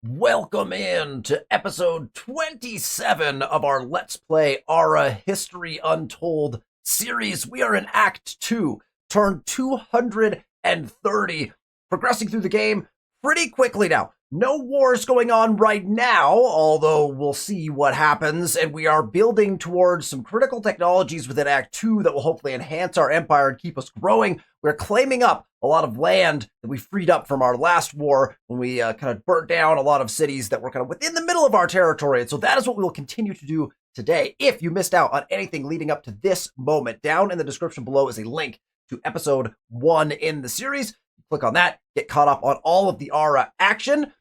Welcome in to episode 27 of our Let's Play Ara History Untold series. We are in Act 2, turn 230, progressing through the game pretty quickly now. No wars going on right now, although we'll see what happens, and we are building towards some critical technologies within Act 2 that will hopefully enhance our empire and keep us growing. We're claiming up a lot of land that we freed up from our last war when we kind of burnt down a lot of cities that were kind of within the middle of our territory. And so that is what we will continue to do today. If you missed out on anything leading up to this moment, down in the description below is a link to episode 1 in the series. Click on that, get caught up on all of the Ara action.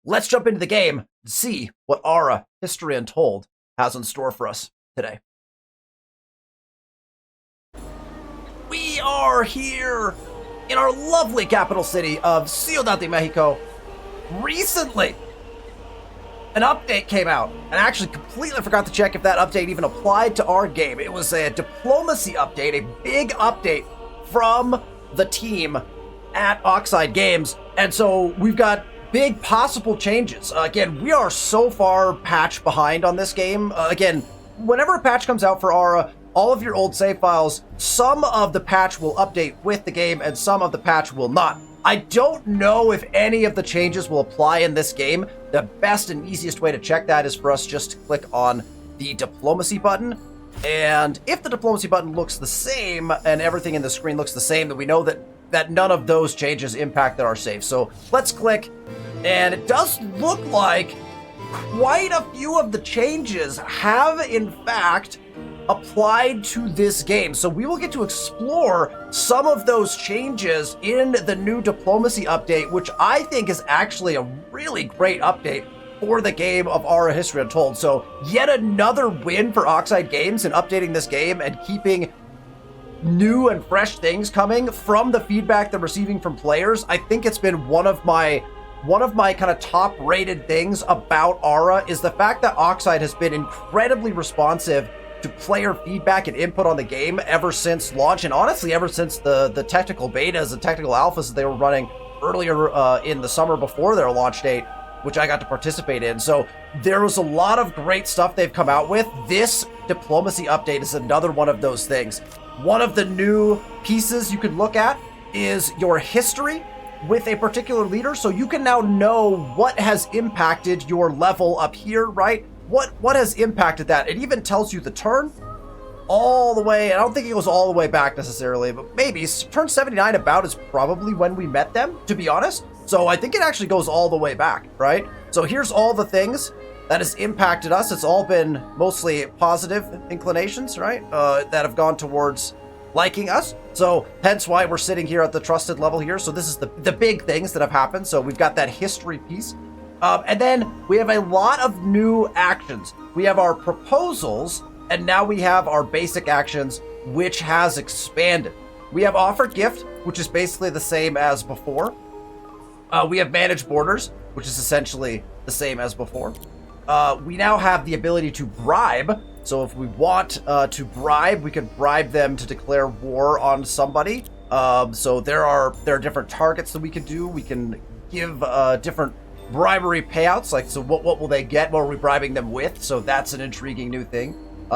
Let's jump into the game and see what Ara History Untold has in store for us today. We are here in our lovely capital city of Ciudad de Mexico. Recently, an update came out, and I actually completely forgot to check if that update even applied to our game. It was a diplomacy update, a big update from the team at Oxide Games, and so we've got big possible changes. Again, we are so far patch behind on this game. Again, whenever a patch comes out for Ara, all of your old save files, some of the patch will update with the game and some of the patch will not. I don't know if any of the changes will apply in this game. The best and easiest way to check that is for us just to click on the diplomacy button. And if the diplomacy button looks the same and everything in the screen looks the same, then we know that none of those changes impacted our save. So let's click, and it does look like quite a few of the changes have in fact applied to this game. So we will get to explore some of those changes in the new diplomacy update, which I think is actually a really great update for the game of Ara History Untold. So yet another win for Oxide Games in updating this game and keeping new and fresh things coming from the feedback they're receiving from players. I think it's been one of my kind of top rated things about Ara is the fact that Oxide has been incredibly responsive to player feedback and input on the game ever since launch, and honestly ever since the technical betas and technical alphas that they were running earlier in the summer before their launch date, which I got to participate in. So there was a lot of great stuff they've come out with. This diplomacy update is another one of those things. One of the new pieces you can look at is your history with a particular leader, so you can now know what has impacted your level up here, right? What has impacted that? It even tells you the turn all the way. I don't think it goes all the way back necessarily, but maybe turn 79 about is probably when we met them, to be honest. So I think it actually goes all the way back, right? So here's all the things that has impacted us. It's all been mostly positive inclinations, right? That have gone towards liking us. So hence why we're sitting here at the trusted level here. So this is the big things that have happened. So we've got that history piece. And then we have a lot of new actions. We have our proposals, and now we have our basic actions, which has expanded. We have offered gift, which is basically the same as before. We have managed borders, which is essentially the same as before. We now have the ability to bribe. So if we want to bribe, we can bribe them to declare war on somebody. So there are different targets that we can do. We can give different bribery payouts, like, so what will they get? What are we bribing them with? So that's an intriguing new thing.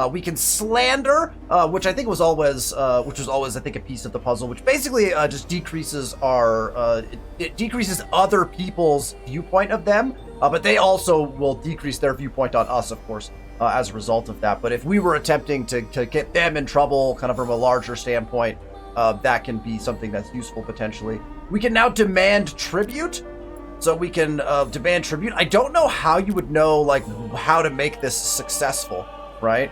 We can slander, which I think was always, I think, a piece of the puzzle, which basically just decreases it decreases other people's viewpoint of them, but they also will decrease their viewpoint on us, of course, as a result of that. But if we were attempting to get them in trouble, kind of from a larger standpoint, that can be something that's useful potentially. We can now demand tribute. So we can demand tribute. I don't know how you would know, like, how to make this successful, right?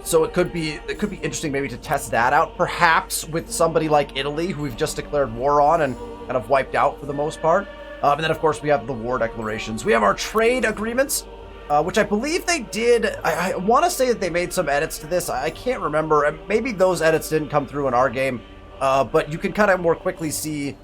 So it could be interesting maybe to test that out, perhaps with somebody like Italy, who we've just declared war on and kind of wiped out for the most part. And then, of course, we have the war declarations. We have our trade agreements, which I believe they did. I want to say that they made some edits to this. I can't remember. Maybe those edits didn't come through in our game, but you can kind of more quickly see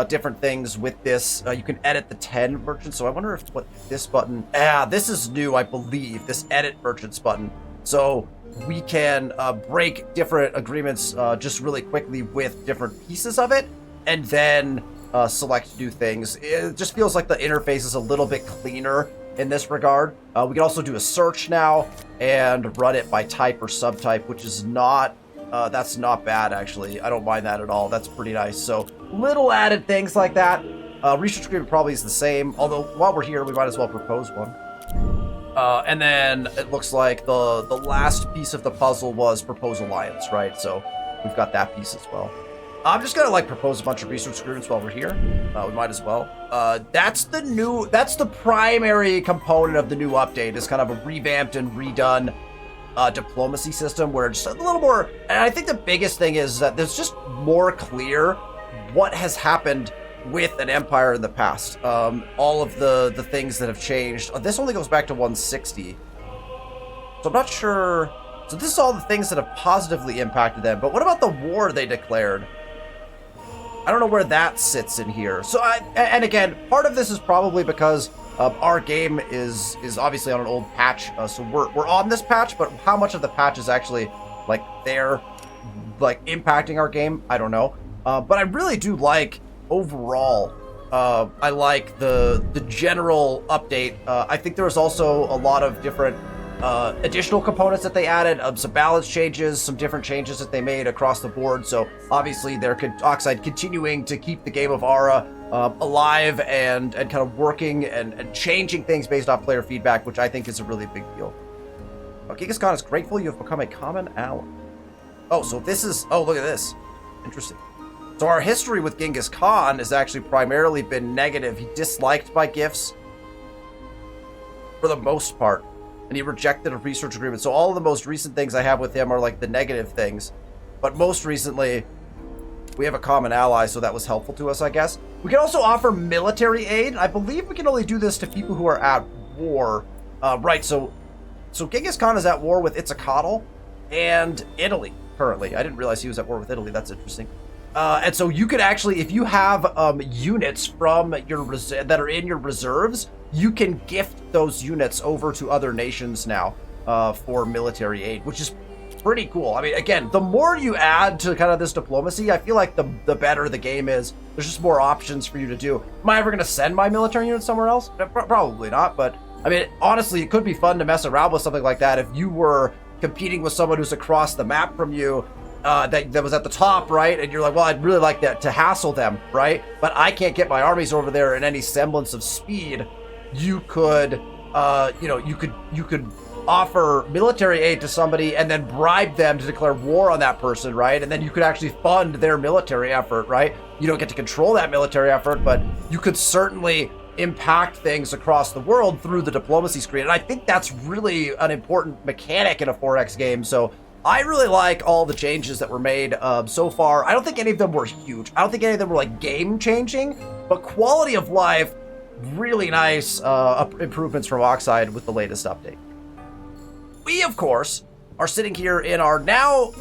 different things with this. You can edit the 10 merchants. So I wonder if what this button, this is new, I believe, this edit merchants button. So we can break different agreements just really quickly with different pieces of it. And then select new things. It just feels like the interface is a little bit cleaner in this regard. We can also do a search now and run it by type or subtype, which is not, that's not bad, actually. I don't mind that at all. That's pretty nice. So little added things like that. Research agreement probably is the same, although while we're here, we might as well propose one. And then it looks like the last piece of the puzzle was propose alliance, right? So we've got that piece as well. I'm just gonna propose a bunch of research agreements while we're here. We might as well. That's the primary component of the new update, is kind of a revamped and redone diplomacy system where it's just a little more, and I think the biggest thing is that there's just more clear what has happened with an empire in the past. All of the things that have changed. This only goes back to 160. So I'm not sure. So this is all the things that have positively impacted them. But what about the war they declared? I don't know where that sits in here. So and again, part of this is probably because our game is obviously on an old patch. So we're on this patch, but how much of the patch is actually impacting our game? I don't know. But I really do like overall. I like the general update. I think there was also a lot of different additional components that they added, some balance changes, some different changes that they made across the board. So obviously they're Oxide continuing to keep the game of Ara alive and kind of working and changing things based off player feedback, which I think is a really big deal. Genghis Khan is grateful you have become a common ally. Oh, so this is, oh, look at this. Interesting. So our history with Genghis Khan has actually primarily been negative. He disliked my gifts for the most part, and he rejected a research agreement. So all of the most recent things I have with him are like the negative things. But most recently, we have a common ally, so that was helpful to us, I guess. We can also offer military aid. I believe we can only do this to people who are at war. Right, so Genghis Khan is at war with Itzcoatl and Italy currently. I didn't realize he was at war with Italy. That's interesting. And so you could actually, if you have units from your that are in your reserves, you can gift those units over to other nations now for military aid, which is pretty cool. I mean, again, the more you add to kind of this diplomacy, I feel like the better the game is. There's just more options for you to do. Am I ever going to send my military units somewhere else? Probably not, but I mean, honestly, it could be fun to mess around with something like that if you were competing with someone who's across the map from you. That was at the top, right? And you're like, well, I'd really like that to hassle them, right? But I can't get my armies over there in any semblance of speed. You could, you could offer military aid to somebody and then bribe them to declare war on that person, right? And then you could actually fund their military effort, right? You don't get to control that military effort, but you could certainly impact things across the world through the diplomacy screen. And I think that's really an important mechanic in a 4X game. So I really like all the changes that were made so far. I don't think any of them were huge. I don't think any of them were like game changing, but quality of life, really nice improvements from Oxide with the latest update. We, of course, are sitting here in our now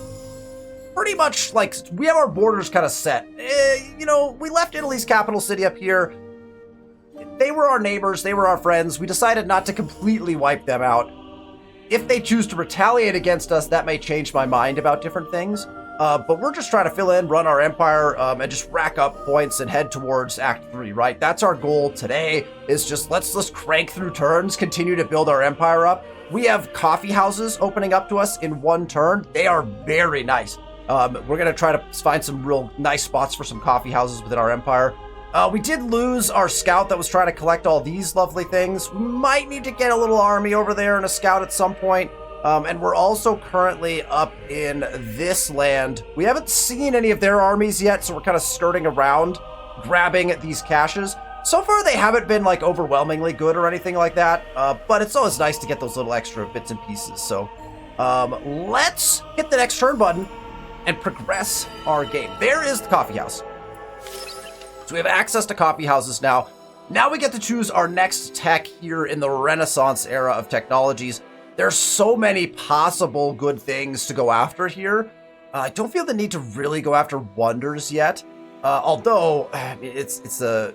pretty much like, we have our borders kind of set. We left Italy's capital city up here. They were our neighbors. They were our friends. We decided not to completely wipe them out. If they choose to retaliate against us, that may change my mind about different things. But we're just trying to fill in, run our empire, and just rack up points and head towards Act 3, right? That's our goal today, is just let's crank through turns, continue to build our empire up. We have coffee houses opening up to us in one turn. They are very nice. We're going to try to find some real nice spots for some coffee houses within our empire. We did lose our scout that was trying to collect all these lovely things. We might need to get a little army over there and a scout at some point. And we're also currently up in this land. We haven't seen any of their armies yet, so we're kind of skirting around, grabbing these caches. So far, they haven't been like overwhelmingly good or anything like that, but it's always nice to get those little extra bits and pieces. So let's hit the next turn button and progress our game. There is the coffee house. So we have access to coffee houses now. Now we get to choose our next tech here in the Renaissance era of technologies. There's so many possible good things to go after here. I don't feel the need to really go after wonders yet. Although it's a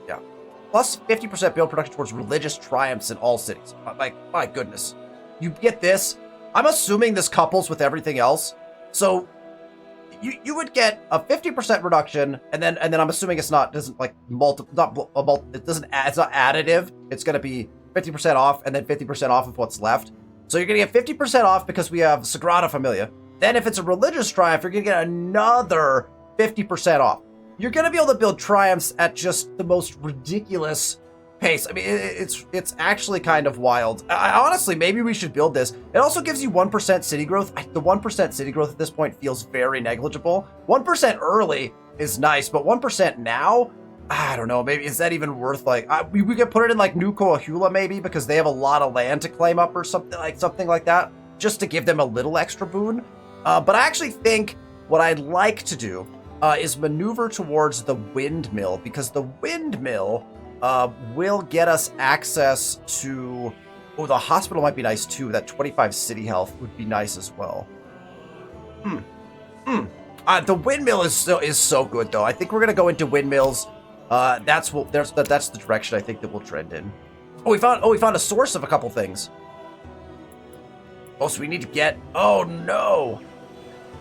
plus 50% build production towards religious triumphs in all cities. My goodness, you get this. I'm assuming this couples with everything else. So you would get a 50% reduction, and then I'm assuming it's not doesn't like it doesn't it's not additive. It's going to be 50% off and then 50% off of what's left. So you're going to get 50% off because we have Sagrada Familia. Then if it's a religious triumph, you're going to get another 50% off. You're going to be able to build triumphs at just the most ridiculous pace. I mean, it's actually kind of wild. Honestly, maybe we should build this. It also gives you 1% city growth. The 1% city growth at this point feels very negligible. 1% early is nice, but 1% now, I don't know. Maybe is that even worth like we could put it in like New Coahuila maybe because they have a lot of land to claim up or something like that, just to give them a little extra boon. But I actually think what I'd like to do is maneuver towards the windmill, because the windmill will get us access to... Oh, the hospital might be nice too. That 25 city health would be nice as well. The windmill is so good though. I think we're gonna go into windmills. That's the direction I think that we'll trend in. We found a source of a couple things. Oh, so we need to get... Oh no!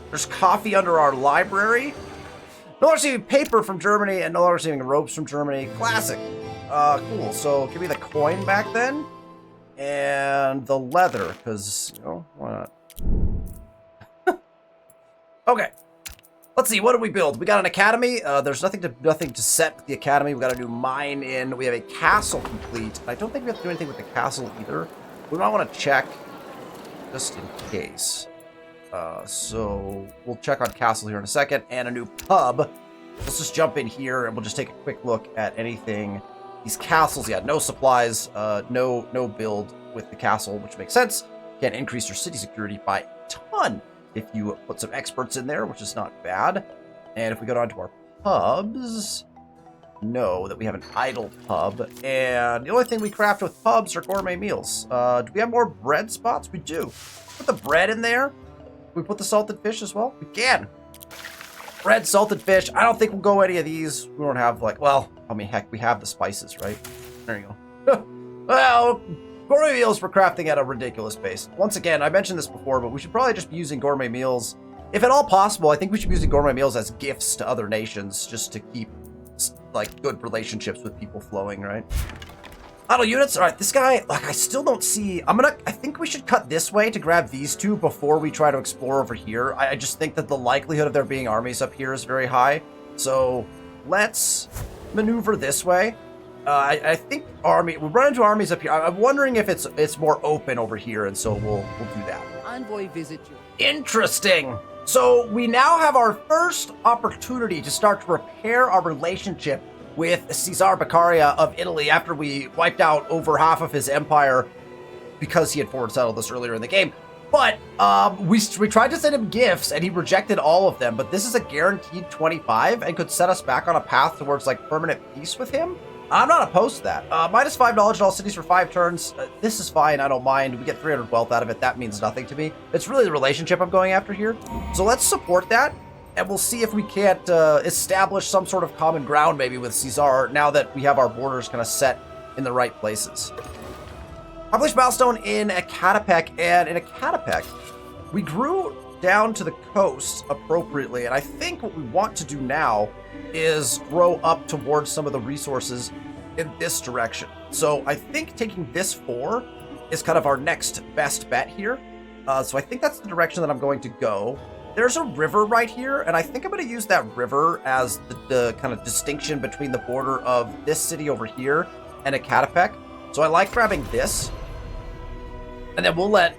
There's coffee under our library. No longer receiving paper from Germany and no longer receiving ropes from Germany. Classic. Cool. So give me the coin back then. And the leather, because, you know, why not? Okay. Let's see, what did we build? We got an academy. There's nothing to set with the academy. We got a new mine in. We have a castle complete. I don't think we have to do anything with the castle either. We might want to check just in case. So we'll check on castle here in a second, and a new pub. Let's just jump in here and we'll just take a quick look at anything. These castles, yeah, no supplies, no build with the castle, which makes sense. Can increase your city security by a ton if you put some experts in there, which is not bad. And if we go down to our pubs, know that we have an idle pub, and the only thing we craft with pubs are gourmet meals. Do we have more bread spots? We do. Put the bread in there. We put the salted fish as well? We can. Bread, salted fish. I don't think we'll go any of these. We don't have like, well, I mean, heck, we have the spices, right? There you go. Well, gourmet meals we're crafting at a ridiculous pace. Once again, I mentioned this before, but we should probably just be using gourmet meals. If at all possible, I think we should be using gourmet meals as gifts to other nations just to keep like good relationships with people flowing, right? Idle units. All right, this guy, like, I still don't see. I think we should cut this way to grab these two before we try to explore over here. I just think that the likelihood of there being armies up here is very high. So let's maneuver this way. I think we run into armies up here. I'm wondering if it's more open over here, and so we'll do that. Envoy visit you. Interesting. So we now have our first opportunity to start to repair our relationship with Caesar Beccaria of Italy after we wiped out over half of his empire because he had forward settled us earlier in the game. But we tried to send him gifts and he rejected all of them, but this is a guaranteed 25 and could set us back on a path towards like permanent peace with him. I'm not opposed to that. Minus $5 at all cities for 5 turns. This is fine, I don't mind. We get 300 wealth out of it. That means nothing to me. It's really the relationship I'm going after here. So let's support that. And we'll see if we can't establish some sort of common ground maybe with Caesar now that we have our borders kind of set in the right places. Population milestone in Ecatepec, and in Ecatepec, we grew down to the coast appropriately, and I think what we want to do now is grow up towards some of the resources in this direction. So I think taking this 4 is kind of our next best bet here. So I think that's the direction that I'm going to go. There's a river right here, and I think I'm going to use that river as the kind of distinction between the border of this city over here and Ecatepec. So I like grabbing this, and then we'll let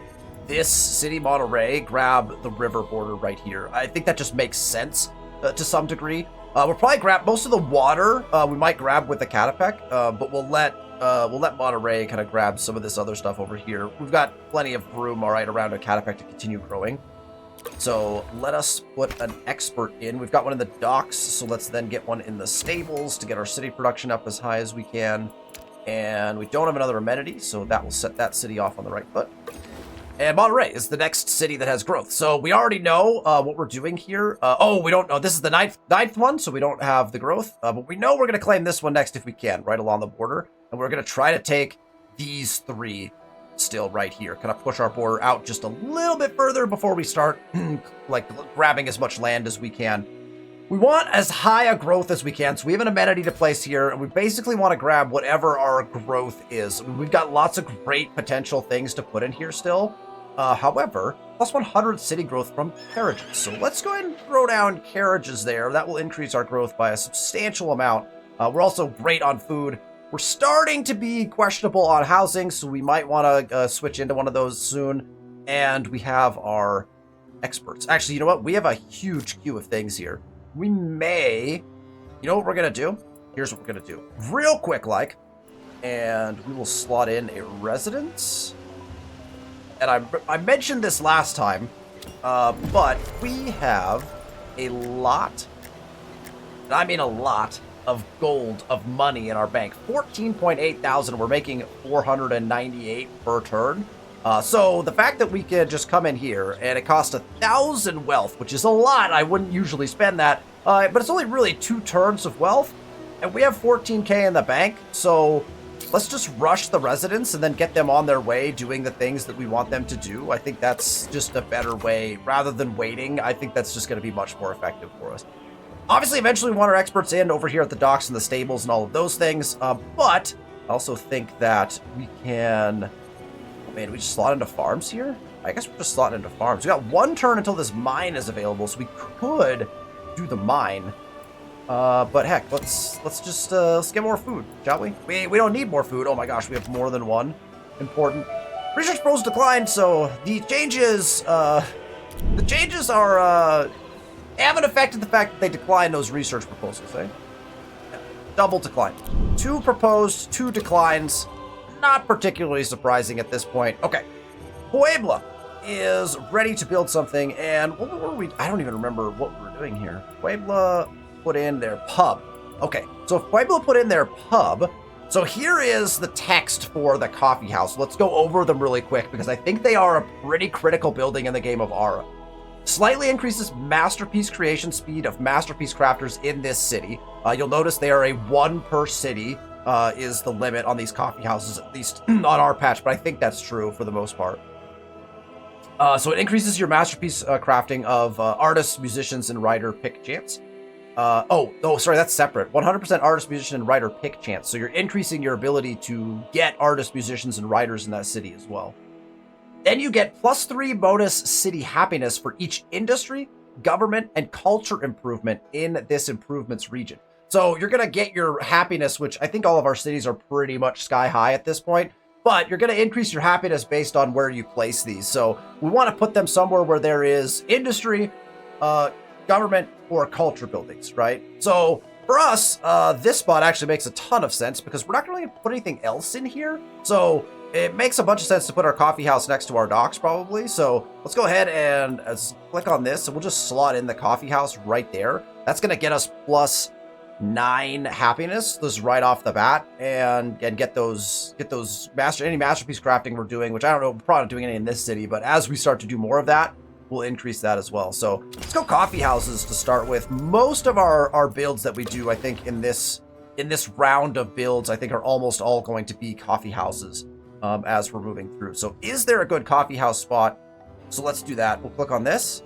this city, Monterey, grab the river border right here. I think that just makes sense to some degree. We'll probably grab most of the water. We might grab with Ecatepec, but we'll let Monterey kind of grab some of this other stuff over here. We've got plenty of room, all right, around Ecatepec to continue growing. So let us put an expert in. We've got one in the docks, so let's then get one in the stables to get our city production up as high as we can. And we don't have another amenity, so that will set that city off on the right foot. And Monterey is the next city that has growth. So we already know what we're doing here. We don't know. This is the ninth one, so we don't have the growth. But we know we're going to claim this one next if we can, right along the border. And we're going to try to take these 3 still right here. Kind of push our border out just a little bit further before we start like grabbing as much land as we can. We want as high a growth as we can, so we have an amenity to place here, and we basically want to grab whatever our growth is. We've got lots of great potential things to put in here still. However, plus 100 city growth from carriages. So let's go ahead and throw down carriages there. That will increase our growth by a substantial amount. We're also great on food. We're starting to be questionable on housing, so we might want to switch into one of those soon. And we have our experts. Actually, you know what? We have a huge queue of things here. We may, you know what we're going to do? Here's what we're going to do. Real quick, and we will slot in a residence. And I mentioned this last time, but we have a lot, and I mean a lot, of gold, of money in our bank. 14.8 thousand. We're making 498 per turn. So the fact that we could just come in here and it costs 1,000 wealth, which is a lot. I wouldn't usually spend that, but it's only really 2 turns of wealth, and we have 14k in the bank. So let's just rush the residents and then get them on their way doing the things that we want them to do. I think that's just a better way rather than waiting. I think that's just going to be much more effective for us. Obviously, eventually we want our experts in over here at the docks and the stables and all of those things, but I also think that we can... Man, we just slot into farms here? I guess we're just slotting into farms. We got 1 turn until this mine is available, so we could do the mine. But heck, let's get more food, shall we? We don't need more food. Oh my gosh, we have more than 1. Important. Research proposals declined, so the changes are haven't affected the fact that they declined those research proposals, eh? Double decline. 2 proposed, 2 declines. Not particularly surprising at this point. Okay, Puebla is ready to build something, and what were we? I don't even remember what we were doing here. Puebla put in their pub. Okay, so if Puebla put in their pub, so here is the text for the coffee house. Let's go over them really quick because I think they are a pretty critical building in the game of Ara. Slightly increases masterpiece creation speed of masterpiece crafters in this city. You'll notice they are a 1 per city. Is the limit on these coffee houses, at least on our patch, but I think that's true for the most part. So it increases your masterpiece crafting of artists, musicians, and writer pick chance. Sorry, that's separate. 100% artist, musician, and writer pick chance. So you're increasing your ability to get artists, musicians, and writers in that city as well. Then you get +3 bonus city happiness for each industry, government, and culture improvement in this improvements region. So you're going to get your happiness, which I think all of our cities are pretty much sky high at this point, but you're going to increase your happiness based on where you place these. So we want to put them somewhere where there is industry, government, or culture buildings, right? So for us, this spot actually makes a ton of sense because we're not really going to put anything else in here. So it makes a bunch of sense to put our coffee house next to our docks probably. So let's go ahead and click on this and we'll just slot in the coffee house right there. That's going to get us +9 happiness just right off the bat and get those any masterpiece crafting we're doing, which I don't know, we're probably not doing any in this city, but as we start to do more of that, we'll increase that as well. So let's go coffee houses to start with. Most of our builds that we do, I think in this round of builds, I think are almost all going to be coffee houses as we're moving through. So is there a good coffee house spot? So let's do that. We'll click on this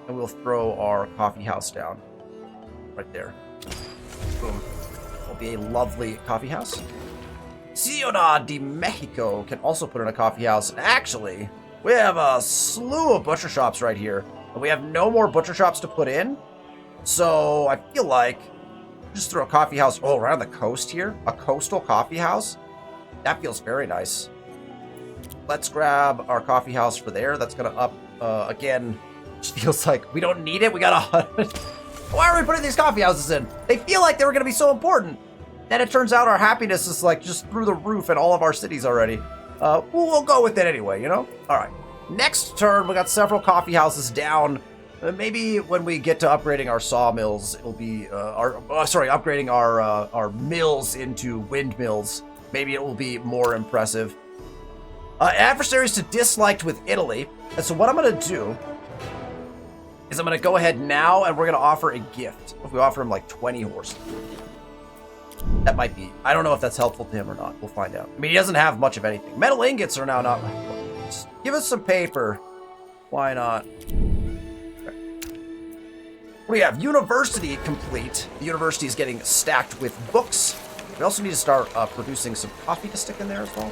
and we'll throw our coffee house down right there. Boom. Will be a lovely coffee house. Ciudad de Mexico can also put in a coffee house. And actually, we have a slew of butcher shops right here. And we have no more butcher shops to put in. So I feel like just throw a coffee house around the coast here. A coastal coffee house. That feels very nice. Let's grab our coffee house for there. That's going to up, again, just feels like we don't need it. We got 100. Why are we putting these coffee houses in? They feel like they were going to be so important. Then it turns out our happiness is like just through the roof in all of our cities already. We'll go with it anyway, you know? All right. Next turn, we got several coffee houses down. Maybe when we get to upgrading our sawmills, it'll be, upgrading our mills into windmills. Maybe it will be more impressive. Adversaries to disliked with Italy. And so what I'm going to do is I'm going to go ahead now and we're going to offer a gift. If we offer him like 20 horses. That might be. I don't know if that's helpful to him or not. We'll find out. I mean, he doesn't have much of anything. Metal ingots are now not. Just give us some paper. Why not? Okay. We have university complete. The university is getting stacked with books. We also need to start producing some coffee to stick in there as well.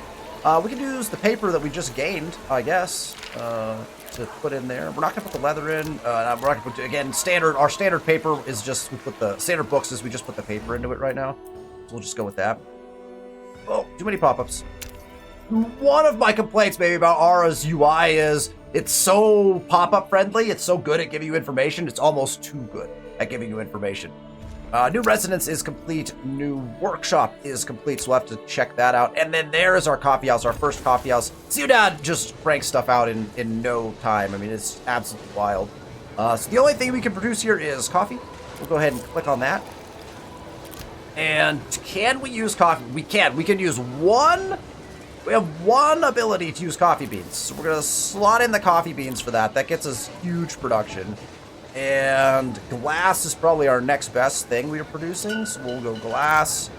We can use the paper that we just gained, I guess, to put in there. We're not going to put the leather in. We're not going to put, again, standard. Our standard paper is just, we put the standard books is we just put the paper into it right now. So we'll just go with that. Oh, too many pop-ups. One of my complaints maybe about Ara's UI is it's so pop-up friendly. It's so good at giving you information. It's almost too good at giving you information. New residence is complete. New workshop is complete, so we'll have to check that out. And then there is our coffee house, our first coffee house. Ciudad just cranks stuff out in no time. I mean, it's absolutely wild. So the only thing we can produce here is coffee. We'll go ahead and click on that. And can we use coffee? We can. We can use one. We have one ability to use coffee beans. So we're going to slot in the coffee beans for that. That gets us huge production. And glass is probably our next best thing we are producing. So we'll go glass.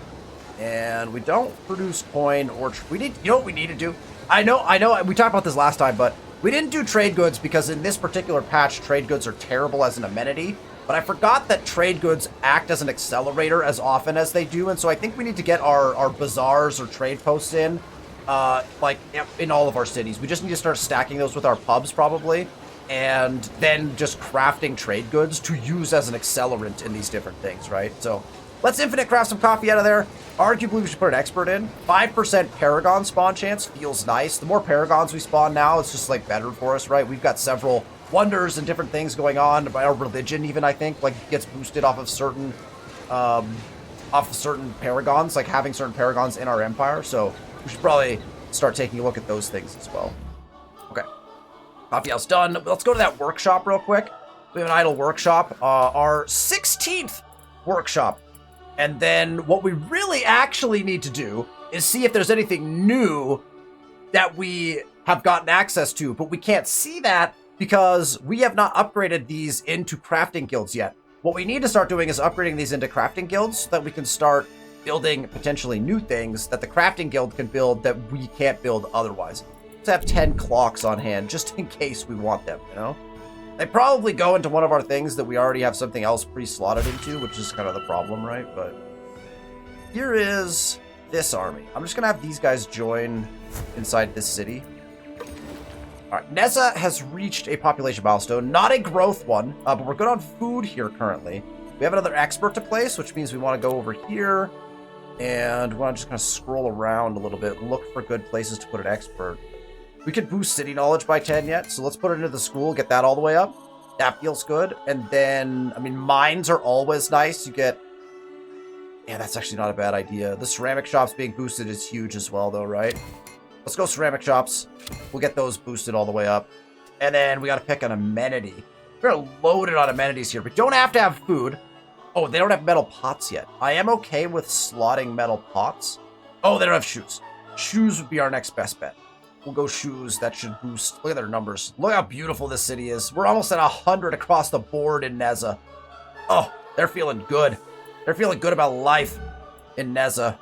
And we don't produce coin or... you know what we need to do? I know, we talked about this last time, but we didn't do trade goods because in this particular patch, trade goods are terrible as an amenity. But I forgot that trade goods act as an accelerator as often as they do. And so I think we need to get our bazaars or trade posts in, like in all of our cities. We just need to start stacking those with our pubs probably. And then just crafting trade goods to use as an accelerant in these different things, right? So let's infinite craft some coffee out of there. Arguably, we should put an expert in. 5% Paragon spawn chance feels nice. The more Paragons we spawn now, it's just like better for us, right? We've got several wonders and different things going on. Our religion even, I think, like gets boosted off of certain Paragons, like having certain Paragons in our empire. So we should probably start taking a look at those things as well. Okay. Coffee house done. Let's go to that workshop real quick. We have an idle workshop. Our 16th workshop. And then what we really actually need to do is see if there's anything new that we have gotten access to. But we can't see that because we have not upgraded these into crafting guilds yet. What we need to start doing is upgrading these into crafting guilds so that we can start building potentially new things that the crafting guild can build that we can't build otherwise. Let's have 10 clocks on hand just in case we want them, you know? They probably go into one of our things that we already have something else pre-slotted into, which is kind of the problem, right? But here is this army. I'm just going to have these guys join inside this city. All right, Neza has reached a population milestone, not a growth one, but we're good on food here currently. We have another expert to place, which means we want to go over here, and we want to just kind of scroll around a little bit, look for good places to put an expert. We could boost city knowledge by 10 yet, so let's put it into the school, get that all the way up. That feels good. And then, I mean, mines are always nice. You get... Yeah, that's actually not a bad idea. The ceramic shops being boosted is huge as well, though, right? Let's go ceramic shops. We'll get those boosted all the way up. And then we got to pick an amenity. We're loaded on amenities here. We don't have to have food. Oh, they don't have metal pots yet. I am okay with slotting metal pots. Oh, they don't have shoes. Shoes would be our next best bet. We'll go shoes. That should boost. Look at their numbers. Look how beautiful this city is. We're almost at 100 across the board in Neza. Oh, they're feeling good. They're feeling good about life in Neza.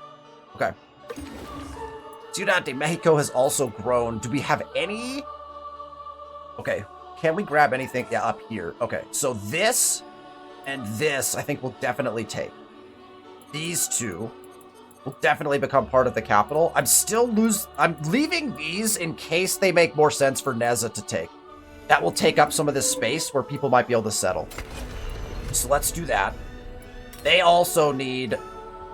Okay. Ciudad de Mexico has also grown. Do we have any? Okay. Can we grab anything? Yeah, up here. Okay. So this and this, I think we'll definitely take. These two will definitely become part of the capital. I'm leaving these in case they make more sense for Neza to take. That will take up some of this space where people might be able to settle. So let's do that. They also need...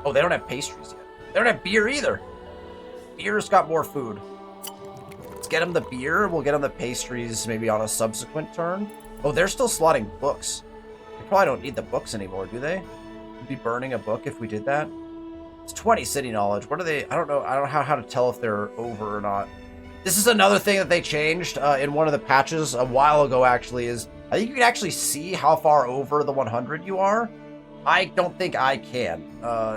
Oh, they don't have pastries yet. They don't have beer either. Beer's got more food. Let's get them the beer. We'll get them the pastries maybe on a subsequent turn. Oh, they're still slotting books. They probably don't need the books anymore, do they? We'd be burning a book if we did that. It's 20 city knowledge. What are they? I don't know how to tell if they're over or not. This is another thing that they changed in one of the patches a while ago, actually, is I think you can actually see how far over the 100 you are. I don't think I can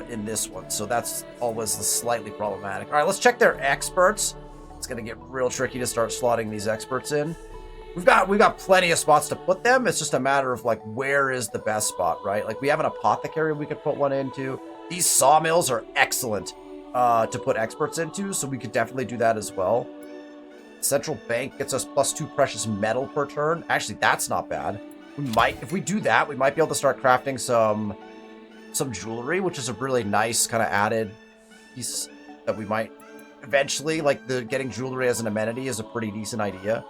in this one, so that's always slightly problematic. All right, let's check their experts. It's going to get real tricky to start slotting these experts in. We've got plenty of spots to put them. It's just a matter of, like, where is the best spot, right? Like, we have an apothecary we could put one into. These sawmills are excellent to put experts into, so we could definitely do that as well. Central bank gets us +2 precious metal per turn. Actually, that's not bad. We might, if we do that, we might be able to start crafting some jewelry, which is a really nice kind of added piece that we might eventually, like the getting jewelry as an amenity is a pretty decent idea.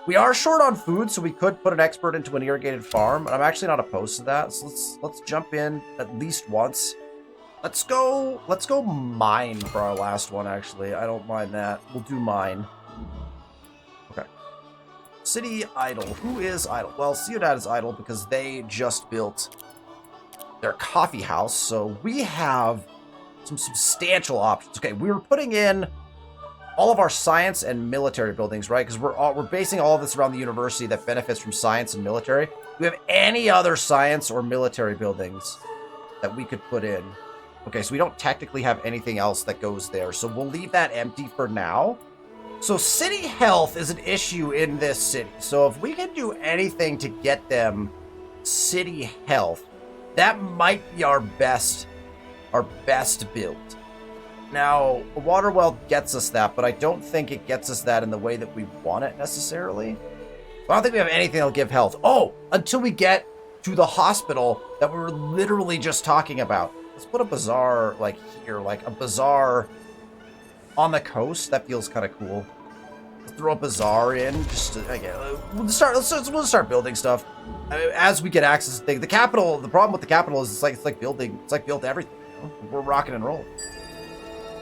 We are short on food, so we could put an expert into an irrigated farm, and I'm actually not opposed to that. So let's jump in at least once. Let's go mine for our last one, actually. I don't mind that. We'll do mine. Okay. City idle. Who is idle? Well, Ciudad is idle because they just built their coffee house, so we have some substantial options. Okay, we were putting in all of our science and military buildings, right? Because we're basing all of this around the university that benefits from science and military. Do we have any other science or military buildings that we could put in? Okay, so we don't technically have anything else that goes there, so we'll leave that empty for now. So city health is an issue in this city. So if we can do anything to get them city health, that might be our best build. Now, a water well gets us that, but I don't think it gets us that in the way that we want it necessarily. I don't think we have anything that'll give health. Oh, until we get to the hospital that we were literally just talking about. Let's put a bazaar like here, like a bazaar on the coast. That feels kind of cool. Let's throw a bazaar in. Just to, again, we'll start building stuff as we get access to things. The capital. The problem with the capital is it's like build everything. You know? We're rocking and rolling.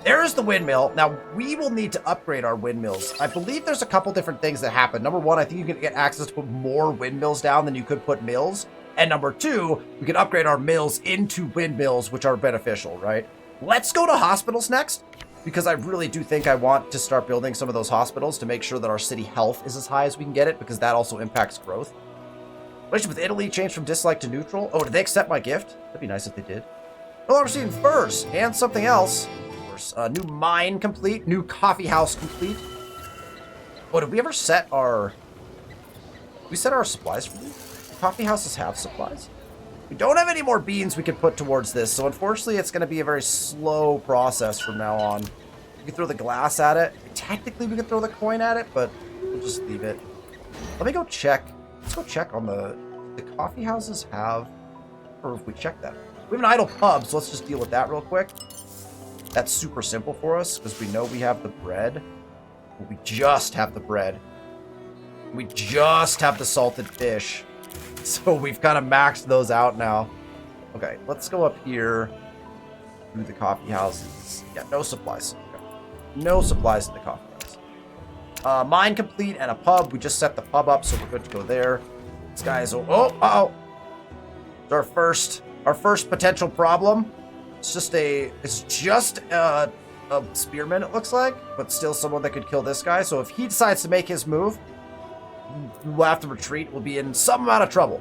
There's the windmill. Now, we will need to upgrade our windmills. I believe there's a couple different things that happen. Number one, I think you can get access to put more windmills down than you could put mills. And number two, we can upgrade our mills into windmills, which are beneficial, right? Let's go to hospitals next, because I really do think I want to start building some of those hospitals to make sure that our city health is as high as we can get it, because that also impacts growth. Relationship with Italy changed from dislike to neutral. Oh, did they accept my gift? That'd be nice if they did. No longer receiving furs and something else. New mine complete. New coffee house complete. Oh, did we ever set our... Did we set our supplies for these? Coffee houses have supplies? We don't have any more beans we can put towards this, so unfortunately it's going to be a very slow process from now on. We can throw the glass at it. Technically we could throw the coin at it, but we'll just leave it. Let me go check. Let's go check on the coffee houses have... Or if we check that. We have an idle pub, so let's just deal with that real quick. That's super simple for us, because we know we have the bread. We just have the bread. We just have the salted fish. So we've kind of maxed those out now. Okay, let's go up here through the coffee houses. Yeah, no supplies. Okay. No supplies in the coffee house. Mine complete and a pub. We just set the pub up, so we're good to go there. This guy is... Oh! It's our first potential problem. It's just a spearman, it looks like, but still someone that could kill this guy. So if he decides to make his move, we'll have to retreat. We'll be in some amount of trouble.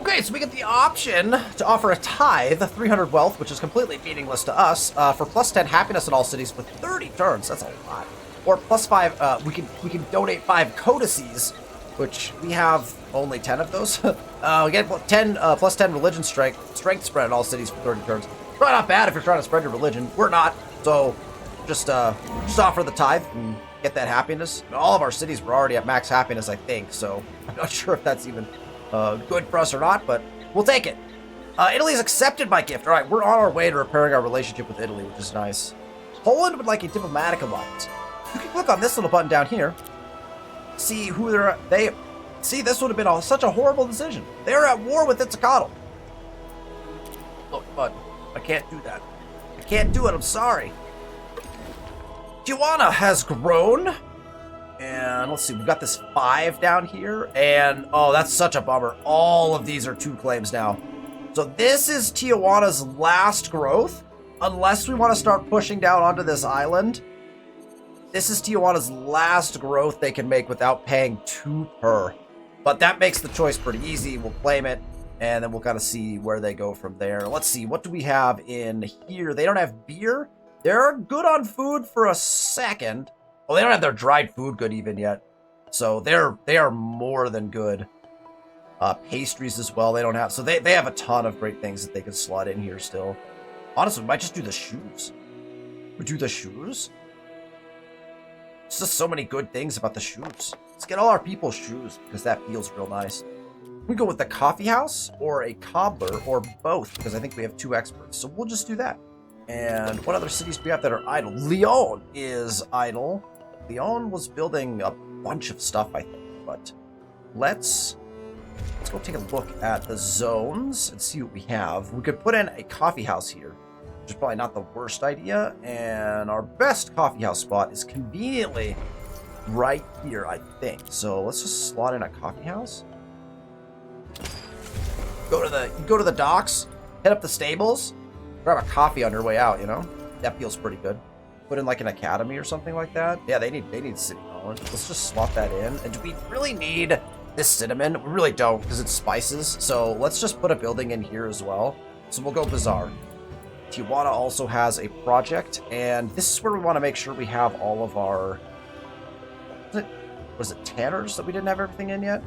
Okay, so we get the option to offer a tithe, 300 wealth, which is completely meaningless to us, for +10 happiness in all cities for 30 turns. That's a lot. Or +5, we can donate 5 codices, which we have only 10 of those. We get +10 religion strength spread in all cities for 30 turns. Probably not bad if you're trying to spread your religion. We're not, so just offer the tithe and get that happiness. And all of our cities were already at max happiness, I think, so I'm not sure if that's even good for us or not, but we'll take it. Italy's accepted my gift. All right, we're on our way to repairing our relationship with Italy, which is nice. Poland would like a diplomatic alliance. You can click on this little button down here. See who See, this would have been such a horrible decision. They're at war with Itzicatl. Look, bud. I can't do that. I can't do it, I'm sorry. Tijuana has grown. And let's see, we've got this 5 down here. And, oh, that's such a bummer. All of these are 2 claims now. So this is Tijuana's last growth. Unless we want to start pushing down onto this island. This is Tijuana's last growth they can make without paying 2 per. But that makes the choice pretty easy. We'll claim it. And then we'll kind of see where they go from there. Let's see, what do we have in here? They don't have beer. They're good on food for a second. Oh, they don't have their dried food good even yet. So they are more than good. Pastries as well, they don't have. So they have a ton of great things that they could slot in here still. Honestly, we might just do the shoes. We do the shoes? There's just so many good things about the shoes. Let's get all our people shoes because that feels real nice. We go with the coffee house or a cobbler or both because I think we have 2 experts. So we'll just do that. And what other cities do we have that are idle? Lyon is idle. Lyon was building a bunch of stuff, I think. But let's go take a look at the zones and see what we have. We could put in a coffee house here, which is probably not the worst idea. And our best coffee house spot is conveniently right here, I think. So let's just slot in a coffee house. Go to the docks, head up the stables, grab a coffee on your way out, you know? That feels pretty good. Put in like an academy or something like that. Yeah, they need city knowledge. Let's just slot that in. And do we really need this cinnamon? We really don't because it's spices. So let's just put a building in here as well. So we'll go bazaar. Tijuana also has a project, and this is where we want to make sure we have all of our... Was it tanners that we didn't have everything in yet?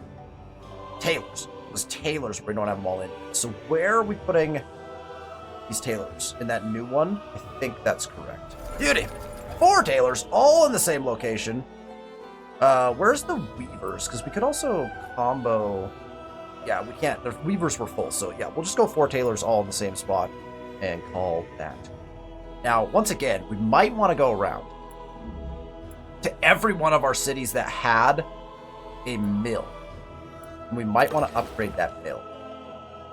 Tailors. It was tailors where we don't have them all in. So where are we putting these tailors? In that new one? I think that's correct. Beauty! 4 tailors, all in the same location. Where's the weavers? Because we could also combo... Yeah, we can't. The weavers were full, so yeah, we'll just go 4 tailors all in the same spot and call that. Now, once again, we might want to go around to every one of our cities that had a mill. And we might want to upgrade that mill.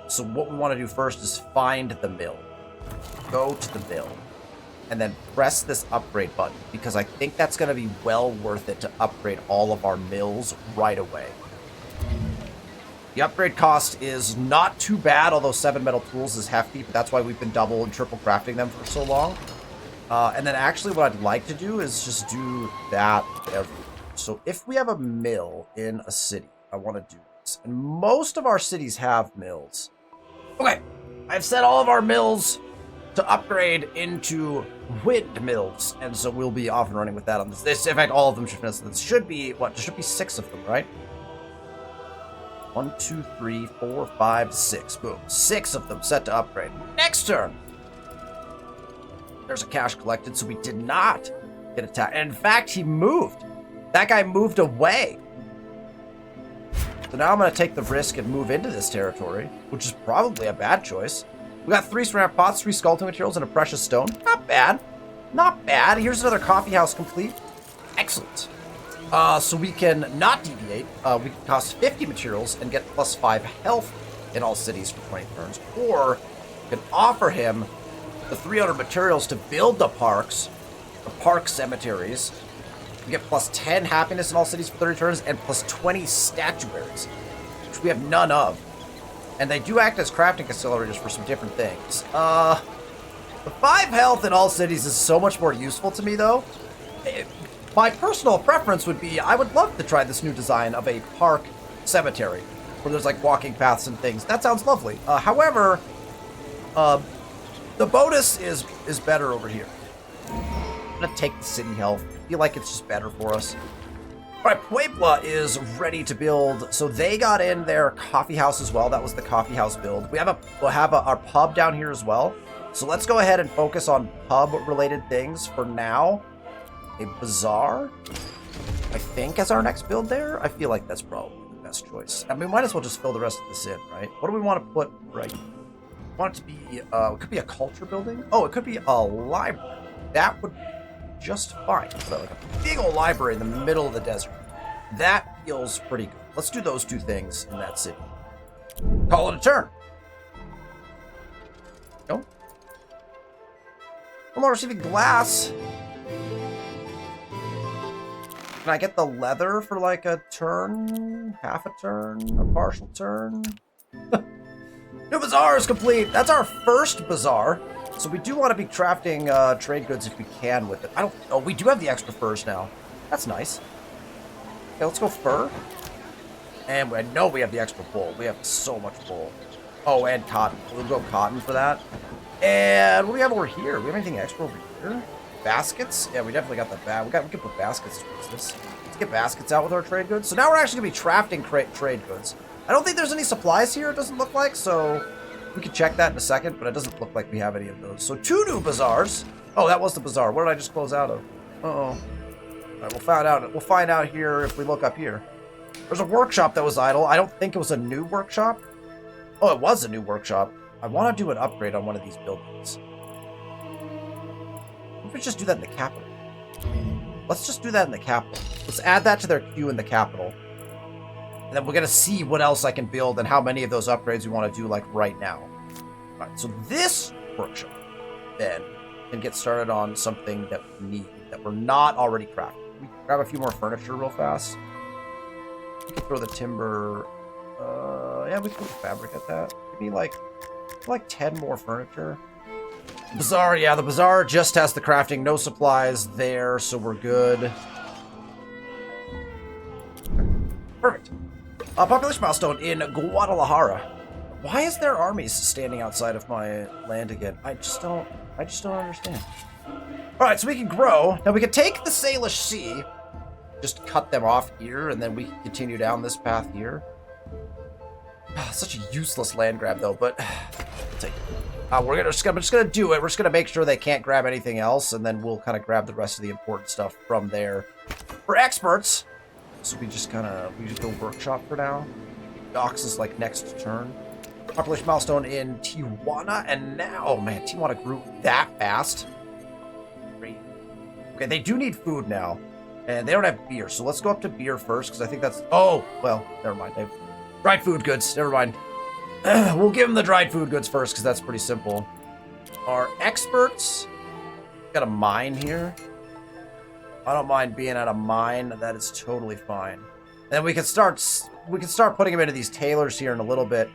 So what we want to do first is find the mill. Go to the mill. And then press this upgrade button, because I think that's going to be well worth it to upgrade all of our mills right away. The upgrade cost is not too bad, although 7 metal tools is hefty, but that's why we've been double and triple crafting them for so long. And then actually what I'd like to do is just do that everywhere. So if we have a mill in a city, I want to do this. And most of our cities have mills. Okay, I've set all of our mills to upgrade into windmills, and so we'll be off and running with that on this. In fact, all of them should finish. This should be, what, there should be 6 of them, right? 1, 2, 3, 4, 5, 6. Boom. 6 of them set to upgrade. Next turn. There's a cash collected, so we did not get attacked. And in fact, he moved. That guy moved away. So now I'm going to take the risk and move into this territory, which is probably a bad choice. We got 3 ceramic pots, 3 sculpting materials, and a precious stone. Not bad. Not bad. Here's another coffee house complete. Excellent. So we can not deviate. We can cost 50 materials and get plus 5 health in all cities for 20 turns. Or we can offer him the 300 materials to build the parks, the park cemeteries. We get plus 10 happiness in all cities for 30 turns and plus 20 statuaries, which we have none of. And they do act as crafting accelerators for some different things. The 5 health in all cities is so much more useful to me, though. My personal preference would be, I would love to try this new design of a park cemetery, where there's like walking paths and things. That sounds lovely. However, the bonus is better over here. I'm gonna take the city health. I feel like it's just better for us. All right, Puebla is ready to build. So they got in their coffee house as well. That was the coffee house build. We'll have our pub down here as well. So let's go ahead and focus on pub-related things for now. A bazaar, I think, as our next build there. I feel like that's probably the best choice. And we might as well just fill the rest of this in, right? What do we want to put right here? We want it to be, it could be a culture building. Oh, it could be a library. That would be just fine. So like a big old library in the middle of the desert. That feels pretty good. Let's do those 2 things in that city. Call it a turn. No. I'm not receiving glass. Can I get the leather for like a turn? Half a turn? A partial turn? New bazaar is complete. That's our first bazaar. So we do want to be crafting trade goods if we can with it. Oh, we do have the extra furs now. That's nice. Okay, let's go fur. And I know we have the extra wool. We have so much wool. Oh, and cotton. We'll go cotton for that. And what do we have over here? We have anything extra over here? Baskets? Yeah, we definitely got the we can put baskets towards this. Let's get baskets out with our trade goods. So now we're actually going to be crafting trade goods. I don't think there's any supplies here, it doesn't look like, so We can check that in a second, but it doesn't look like we have any of those. So 2 new bazaars. Oh, that was the bazaar. What did I just close out of? Uh-oh. All right, we'll find out here if we look up here. There's a workshop that was idle. I don't think it was a new workshop. Oh, it was a new workshop. I want to do an upgrade on one of these buildings. What if we just do that in the capital? Let's just do that in the capital. Let's add that to their queue in the capital. And then we're going to see what else I can build and how many of those upgrades we want to do, like, right now. All right, so this workshop, then, can get started on something that we need, that we're not already crafting. We can grab a few more furniture real fast. We can throw the timber... yeah, we can throw the fabric at that. Maybe, like 10 more furniture. Bazaar, yeah, the bazaar just has the crafting. No supplies there, so we're good. Perfect. Population milestone in Guadalajara. Why is there armies standing outside of my land again? I just don't understand. All right, so we can grow. Now we can take the Salish Sea, just cut them off here, and then we can continue down this path here. Such a useless land grab, though, but I'll take it. We're just gonna do it. We're just gonna make sure they can't grab anything else, and then we'll kind of grab the rest of the important stuff from there. For experts, so we just go workshop for now. Docks is like next turn. Population milestone in Tijuana, and now, oh man, Tijuana grew that fast. Great. Okay, they do need food now, and they don't have beer, so let's go up to beer first, because I think that's, oh, well, never mind. They have dried food goods, never mind. We'll give them the dried food goods first, because that's pretty simple. Our experts, got a mine here. I don't mind being at a mine. That is totally fine. And then we can start putting them into these tailors here in a little bit.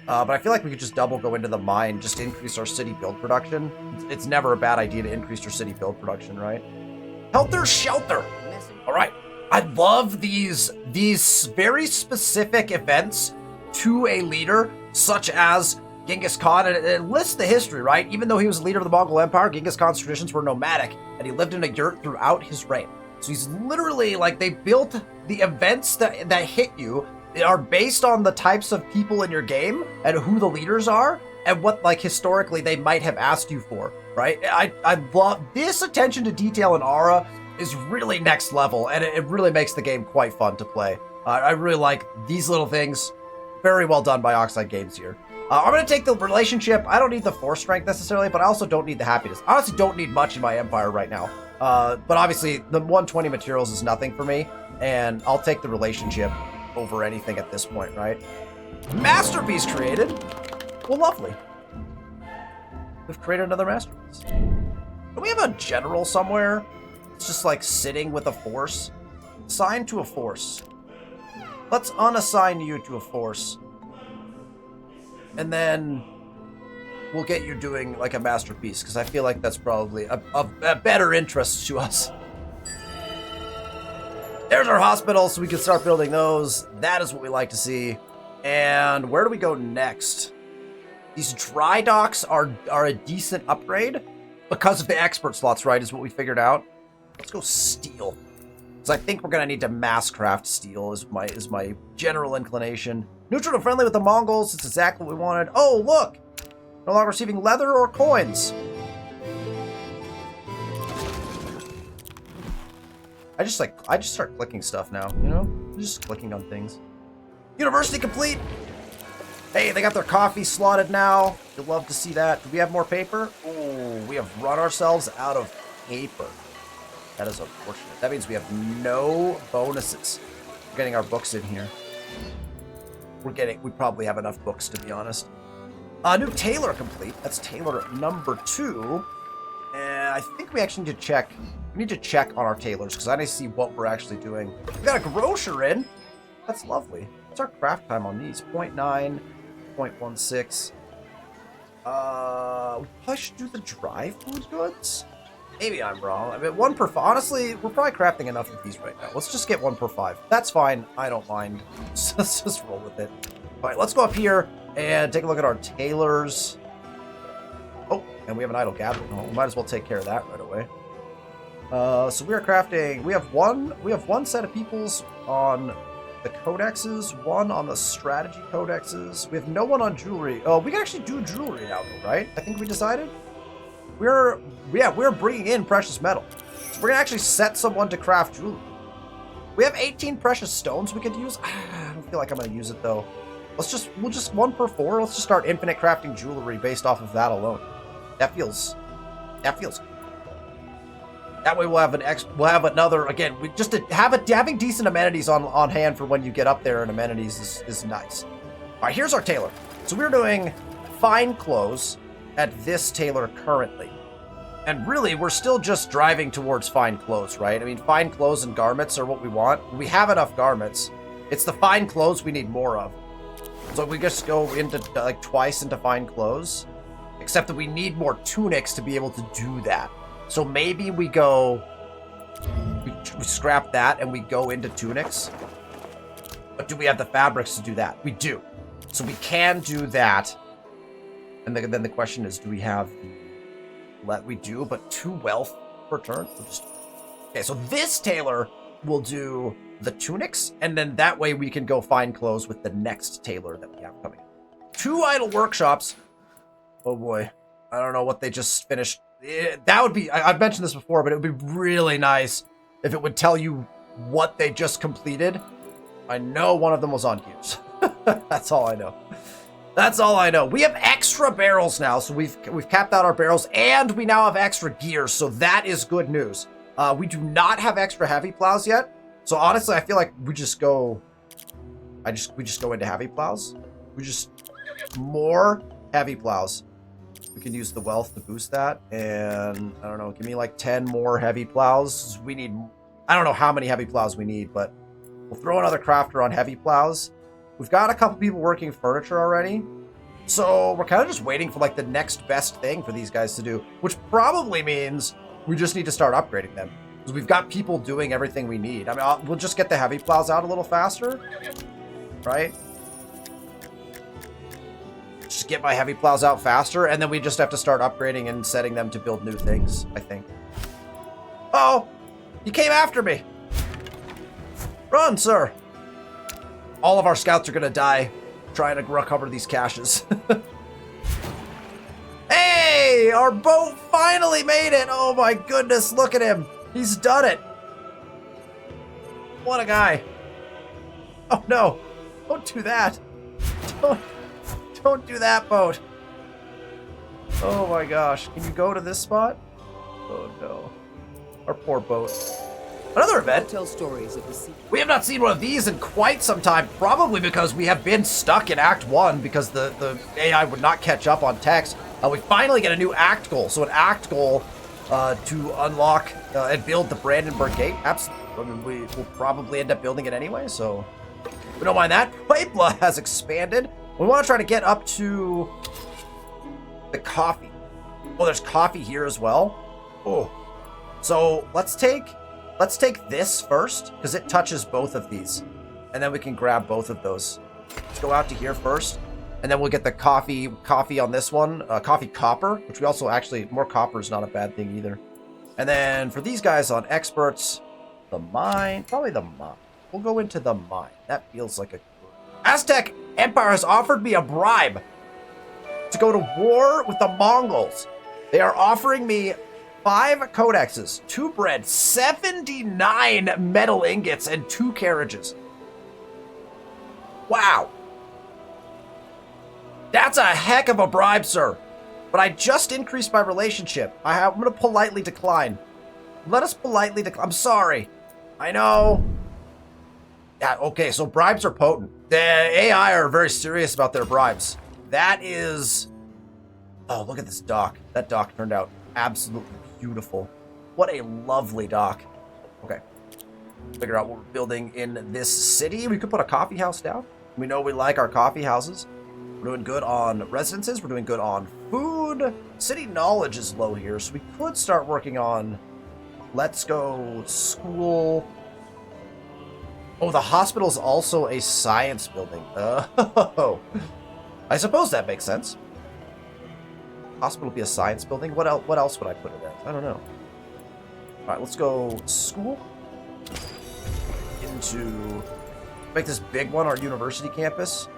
But I feel like we could just double go into the mine, just to increase our city build production. It's never a bad idea to increase your city build production, right? Helter Shelter. All right. I love these very specific events to a leader, such as Genghis Khan, and it lists the history, right? Even though he was the leader of the Mongol Empire, Genghis Khan's traditions were nomadic, and he lived in a yurt throughout his reign. So he's literally, like, they built the events that hit you are based on the types of people in your game and who the leaders are and what, like, historically they might have asked you for, right? I love this attention to detail in Ara is really next level, and it really makes the game quite fun to play. I really like these little things. Very well done by Oxide Games here. I'm going to take the relationship. I don't need the force strength necessarily, but I also don't need the happiness. I honestly don't need much in my empire right now. But obviously, the 120 materials is nothing for me, and I'll take the relationship over anything at this point, right? Masterpiece created. Well, lovely. We've created another masterpiece. Do we have a general somewhere? It's just like sitting with a force. Assign to a force. Let's unassign you to a force. And then we'll get you doing like a masterpiece, because I feel like that's probably a better interest to us. There's our hospital, so we can start building those. That is what we like to see. And where do we go next? These dry docks are a decent upgrade because of the expert slots, right, is what we figured out. Let's go steel. So I think we're going to need to mass craft steel is my general inclination. Neutral and friendly with the Mongols. It's exactly what we wanted. Oh, look! No longer receiving leather or coins. I just start clicking stuff now, you know? I'm just clicking on things. University complete! Hey, they got their coffee slotted now. You'll love to see that. Do we have more paper? Oh, we have run ourselves out of paper. That is unfortunate. That means we have no bonuses. We're getting our books in here. We probably have enough books, to be honest. New tailor complete. That's tailor number 2. And I think we actually need to check. We need to check on our tailors, because I need to see what we're actually doing. We got a grocer in. That's lovely. What's our craft time on these? 0.9, 0.16. We probably should do the dry food goods. Maybe I'm wrong. I mean, 1 per 5. Honestly, we're probably crafting enough of these right now. Let's just get 1 per 5. That's fine. I don't mind. Let's just roll with it. All right, let's go up here and take a look at our tailors. Oh, and we have an idle gathering. Oh, we might as well take care of that right away. So we are crafting. We have one set of peoples on the codexes, one on the strategy codexes. We have no one on jewelry. Oh, we can actually do jewelry now, though, right? I think we decided. We're bringing in precious metal. So we're gonna actually set someone to craft jewelry. We have 18 precious stones we could use. I don't feel like I'm gonna use it though. We'll just 1 per 4. Let's just start infinite crafting jewelry based off of that alone. That feels good. That way we'll have another, again, having decent amenities on hand for when you get up there, and amenities is nice. All right, here's our tailor. So we're doing fine clothes at this tailor currently. And really, we're still just driving towards fine clothes, right? I mean, fine clothes and garments are what we want. We have enough garments. It's the fine clothes we need more of. So we just go into, like, twice into fine clothes. Except that we need more tunics to be able to do that. So maybe we scrap that and we go into tunics. But do we have the fabrics to do that? We do. So we can do that. And then the question is, do we have the... We do, but 2 wealth per turn? Okay, so this tailor will do the tunics, and then that way we can go find clothes with the next tailor that we have coming. 2 idle workshops. Oh boy. I don't know what they just finished. That would be... I've mentioned this before, but it would be really nice if it would tell you what they just completed. I know one of them was on gears. That's all I know. That's all I know. We have extra barrels now, so we've capped out our barrels, and we now have extra gears, so that is good news. We do not have extra heavy plows yet, so honestly, I feel like we just go... we just go into heavy plows. We just... more heavy plows. We can use the wealth to boost that, and I don't know, give me like 10 more heavy plows. We need... I don't know how many heavy plows we need, but we'll throw another crafter on heavy plows. We've got a couple people working furniture already, so we're kind of just waiting for like the next best thing for these guys to do, which probably means we just need to start upgrading them, because we've got people doing everything we need. I mean, we'll just get the heavy plows out a little faster, right? Just get my heavy plows out faster, and then we just have to start upgrading and setting them to build new things, I think. Oh, he came after me. Run, sir. All of our scouts are going to die trying to recover these caches. Hey, our boat finally made it. Oh my goodness, look at him. He's done it. What a guy. Oh no, don't do that. Don't do that, boat. Oh my gosh, can you go to this spot? Oh no, our poor boat. Another event. Tell stories of the sea. We have not seen one of these in quite some time, probably because we have been stuck in Act 1 because the AI would not catch up on text. We finally get a new Act goal. So an Act goal to unlock and build the Brandenburg Gate. Absolutely. I mean, we will probably end up building it anyway, so we don't mind that. Puebla has expanded. We want to try to get up to the coffee. Oh, there's coffee here as well. Oh. So let's take this first, because it touches both of these. And then we can grab both of those. Let's go out to here first. And then we'll get the coffee on this one. Coffee copper, which we also actually... more copper is not a bad thing either. And then for these guys on experts, the mine. Probably the mine. We'll go into the mine. That feels like a... Aztec Empire has offered me a bribe to go to war with the Mongols. They are offering me 5 codexes, 2 bread, 79 metal ingots, and 2 carriages. Wow. That's a heck of a bribe, sir. But I just increased my relationship. I'm going to politely decline. Let us politely decline. I'm sorry. I know. Yeah, okay, so bribes are potent. The AI are very serious about their bribes. That is... Oh, look at this dock. That dock turned out absolutely beautiful. What a lovely dock. Okay. Figure out what we're building in this city. We could put a coffee house down. We know we like our coffee houses. We're doing good on residences. We're doing good on food. City knowledge is low here, so we could start working on... Let's go school. Oh, the hospital is also a science building. Oh. I suppose that makes sense. Hospital be a science building. What else would I put it as? I don't know. All right, let's go school into Make this big one our university campus.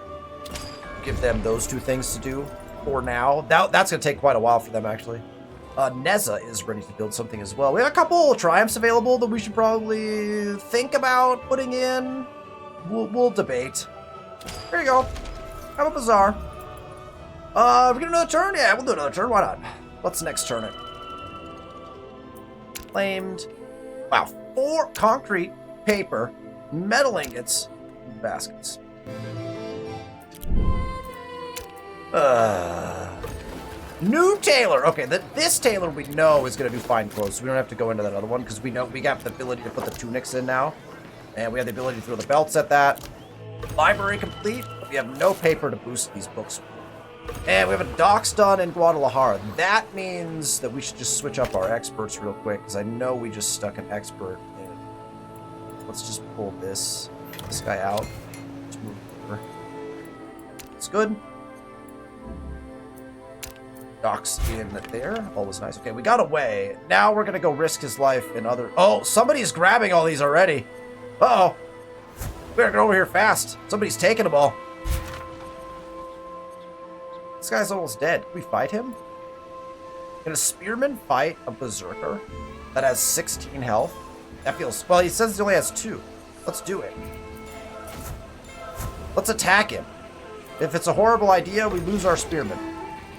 Give them those two things to do for now. That's going to take quite a while for them, actually. Neza is ready to build something as well. We have a couple triumphs available that we should probably think about putting in. We'll debate. There you go. Have a bazaar. We're gonna do another turn? Yeah, we'll do another turn. Why not? Let's next turn it. Claimed. Wow. 4 concrete, paper, metal ingots, and baskets. New tailor. Okay, this tailor we know is going to do fine clothes, so we don't have to go into that other one because we know we got the ability to put the tunics in now. And we have the ability to throw the belts at that. Library complete, but we have no paper to boost these books. And we have a docks done in Guadalajara. That means that we should just switch up our experts real quick because I know we just stuck an expert in. Let's just pull this guy out. Let's move over. It's good. Docks in there. Always nice. Okay, we got away. Now we're going to go risk his life in other... Oh, somebody's grabbing all these already. Uh-oh. We better get over here fast. Somebody's taking them all. This guy's almost dead. Can we fight him? Can a spearman fight a berserker that has 16 health? That feels... Well, he says he only has 2. Let's do it. Let's attack him. If it's a horrible idea, we lose our spearman.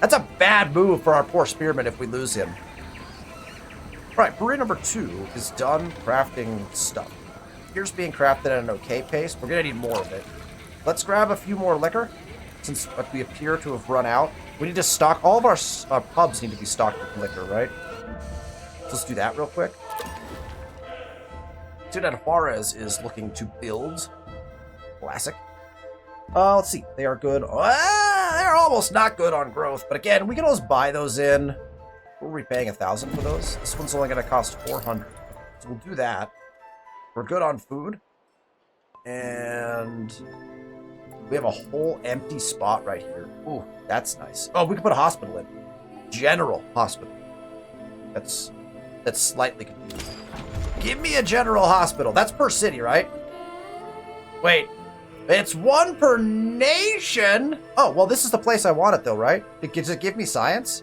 That's a bad move for our poor spearman if we lose him. Alright, brewery number 2 is done crafting stuff. Here's being crafted at an okay pace. We're going to need more of it. Let's grab a few more liquor, since we appear to have run out. We need to stock... All of our pubs need to be stocked with liquor, right? So let's do that real quick. Ciudad Juarez is looking to build. Classic. Let's see. They are good. They're almost not good on growth. But again, we can always buy those in. What were we paying 1,000 for those? This one's only going to cost 400. So we'll do that. We're good on food. And we have a whole empty spot right here. Ooh, that's nice. Oh, we can put a hospital in. General hospital. That's slightly confusing. Give me a general hospital. That's per city, right? Wait. It's 1 per nation? Oh, well, this is the place I want it, though, right? Does it give me science?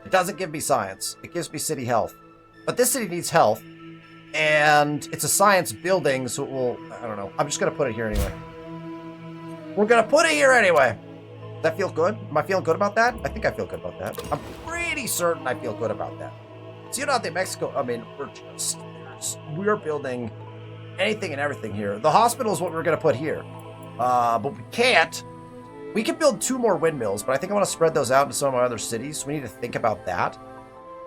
It doesn't give me science. It gives me city health. But this city needs health. And it's a science building, so it will... I don't know. I'm just going to put it here anyway. We're going to put it here anyway. Does that feel good? Am I feeling good about that? I think I feel good about that. I'm pretty certain I feel good about that. Ciudad de Mexico, I mean, we're building anything and everything here. The hospital is what we're going to put here. But we can't. We can build 2 more windmills, but I think I want to spread those out into some of my other cities, so we need to think about that.